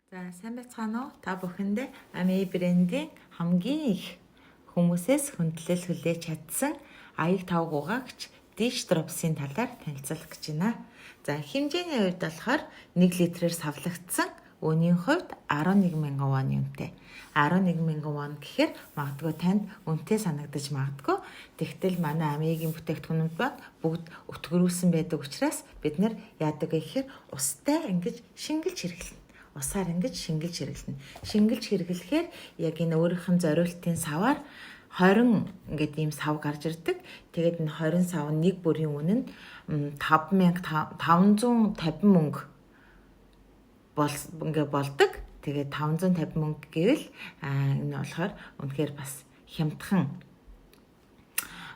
За сайн байцгаана уу? Та бүхэндээ Ami брендийн хамгийн их хүмүүсээс хүндлэл хүлээж чадсан аяг тавгуугаагч Dish Drops-ийн талаар танилцуулах гэж байна. За хэмжээний хувьд болохоор 1 литрээр савлагдсан өөнийн хувьд 11,000 вон үнэтэй. 11,000 вон гэхээр магадгүй танд үнэтэй санагдаж магадгүй. Тэгтэл манай Ami-гийн бүтээгдэхүүнүүд байна. Бүгд өтгөрүүлсэн байдаг учраас бид нэр яадаг вэ гэхээр устай ингэж шингэлж хэрэглэнэ. Усаар ингэж шингэлж хэрэглэнэ. Шингэлж хэрэглэхээр яг энэ өөрийнх нь зориултын саваар 20 ингээд ийм сав гарч ирдэг. Тэгээд энэ 20 сав нэг бүрийн үнэ нь 550 мөнгө ингээ болдог. Тэгээд 550 мөнгө гэвэл энэ болохоор үнэхээр бас хямдхан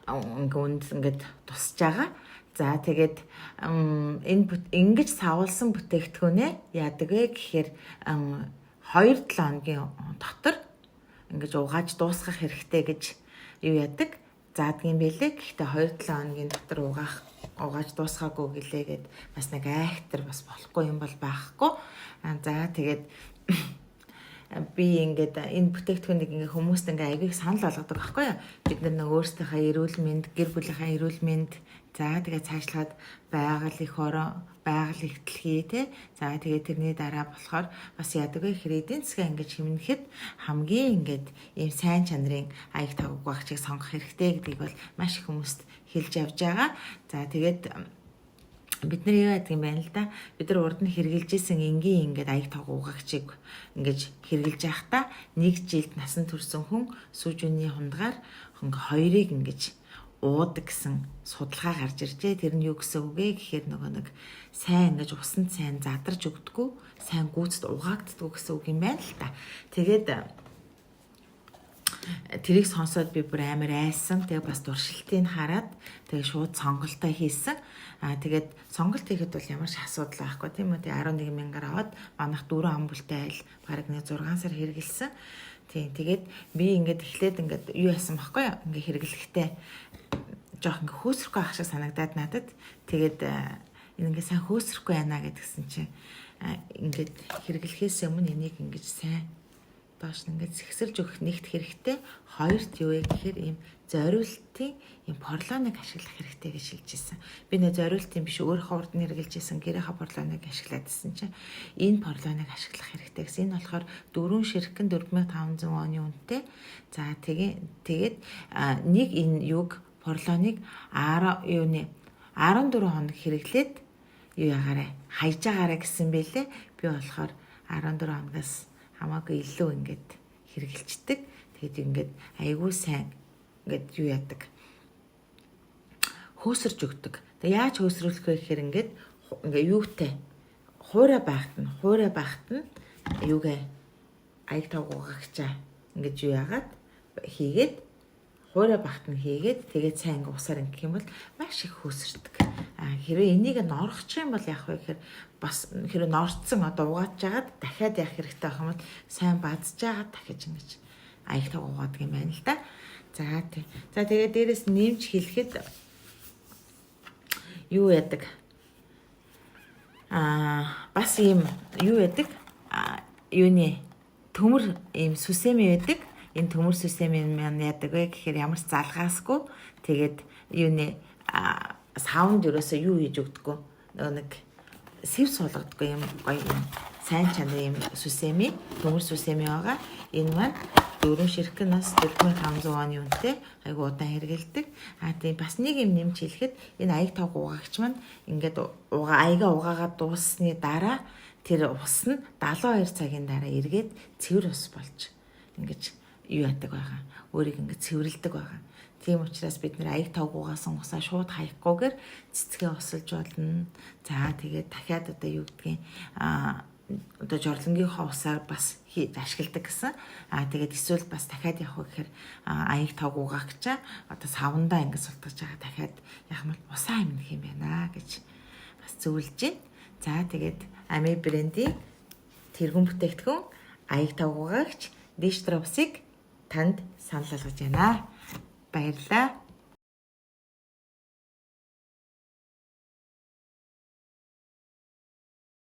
ингээд тусаж байгаа. За тэгээд энэ ингэж савлсан бүтээгдэхүүнээ яадаг вэ гэхээр 2-7 хоногийн дотор ингэж угааж дуусгах хэрэгтэй гэж юу яадаг заадаг юм бэлээ. Гэхдээ 2-7 хоногийн дотор угааж дуусгаагүй гэлээгээд бас нэг айхтар бас болохгүй юм бол байхгүй. За тэгээд би ингээд энэ бүтээгдэхүүнийг ингээ хүмүүст ингээ аягийг санал болгодог байхгүй юу? Бид нар нэг өөрсдийнхээ эрүүл мэнд, гэр бүлийнхээ эрүүл мэнд, за тэгээд цаашлаад байгаль их дэлхий те. За тэгээд тэрний дараа болохоор бас яадаг вэ гэхээр эдийн засгаа ингээ хэмнэхэд хамгийн ингээд ийм сайн чанарын аяг тавгаагчийг сонгох хэрэгтэй гэдгийг бол маш их хүмүүст хэлж явж байгаа. За тэгээд бид нар юу яадаг юм байна л да. Бид нар урд нь хэрглэж исэн энгийн ингээд аяг тавгуугаагчийг ингэж хэрглэж байхдаа 1 жилд насан турсан хүн сүүжүүний хундгаар 2-ыг ингэж уудаг гэсэн судалгаа гарч иржээ. Тэр нь юу гэсэн үг вэ гэхээр нөгөө нэг сайн ингэж усанд сайн задарж өгдөггүй, сайн гүйцэд угаагддаг гэсэн үг юм байна л да. Тэгээд тэрийг сонсоод би бүр амар айсан. Тэгээ бас туршилтыг хараад тэгээ шууд сонголтоо хийсэн. Тэгээд сонголт хийхэд бол ямар ч асуудал байхгүй тийм үү. 11,000-аар аваад манайх 4 амбултай айл бараг 6 сар хэрэгэлсэн. Тийм тэгээд би ингээд эхлээд ингээд юу яасан байхгүй юу? Ингээд хэрэглэхдээ жоох ингээд хөөсрөхгүй ах шиг санагдаад надад. Тэгээд энэ ингээд сайн хөөсрөхгүй байна гэдгсэн чинь ингээд хэрэглэхээс өмнө энийг ингээд сайн доош нь ингээд зэгсэрж өгөх нэгт хэрэгтэй. Хоёрт юу вэ гэхээр ийм зориултын ийм порлоныг ашиглах хэрэгтэй гэж хэлж ирсэн. Би нэ зориултын биш өөрийнхөө урд нь хэрэгжилж ирсэн гэрийнхаа порлоныг ашиглаад ирсэн чинь энэ порлоныг ашиглах хэрэгтэй гэсэн. Энэ болохоор 4 ширхгэн 4,500 оны үнэтэй. За тэгээд нэг энэ юг порлоныг 14 хоног хэрэглээд юу ягаарэ хайж агаарэ гэсэн бэлээ. Би болохоор 14 хоногоос хамаагүй илүү ингээд хэрэгжилчдэг. Тэгээд ингээд айгүй сайн ингээд юу яадаг хөөсөрж өгдөг. Тэгээд яаж хөөсрүүлэх вэ гэхээр ингээд юутай хуурай байхад нь юугээ аяг тавгуугаагчаа ингээд юу яагаад хийгээд хуурай байхад нь хийгээд тэгээд сайн ингээд усаар ингэх юм бол маш их хөөсөрдөг. Хэрвээ энийг норчих юм бол яах вэ гэхээр бас хэрвээ норцсон одоо угааж жагаад дахиад яах хэрэгтэй байх юм бол сайн базж жагаад дахиж ингэж аяг тавгуугаад юм байна л да. За тэгээд дээрэс нэмж хэлэхэд юу яадаг бас ийм юу яадаг юуны төмөр ийм сүсэми байдаг. Энэ төмөр сүсэми маань яадаг вэ гэхээр ямар ч залгаасгүй тэгээд юуны саунд ерөөсөө юу хийж өгдөггүй нэг сэв суулгадаггүй юм гоё юм сайн чанарын юм сүсэми төмөр сүсэми байгаа. Энэ маань 4 ширхгэнээс 4,500 оны үнэтэй айгу удаан хэрэгэлдэг. Тийм бас нэг юм нэмж хэлэхэд энэ аяг тавгуугаагч маань ингээд аяга угаагаад дууссаны дараа тэр ус нь 72 цагийн дараа эргээд цэвэр ус болж ингэж юу яадаг байгаа. Өөрийг ингэж цэвэрлдэг байгаа. Тийм учраас бид нэр аяг тавгуугаасан усаа шууд хаяггүйгээр цэцгээ усалж болно. За тэгээд дахиад одоо юу гэдгийг одоо жорлонгийнхоо усаар бас ашигладаг гэсэн. Тэгээд эсвэл бас дахиад явах гэхээр аяг тавгуугаагчаа одоо савндаа ингэж султгаж байгаа дахиад яах юм бол усаа амнах юм байна гэж бас зөвлөж байна. За тэгээд Ami брендийн тэргүүн бүтээгдэхүүн аяг тавгуугаагч Dish Drops-ыг танд санал болгож байна. Баярлалаа.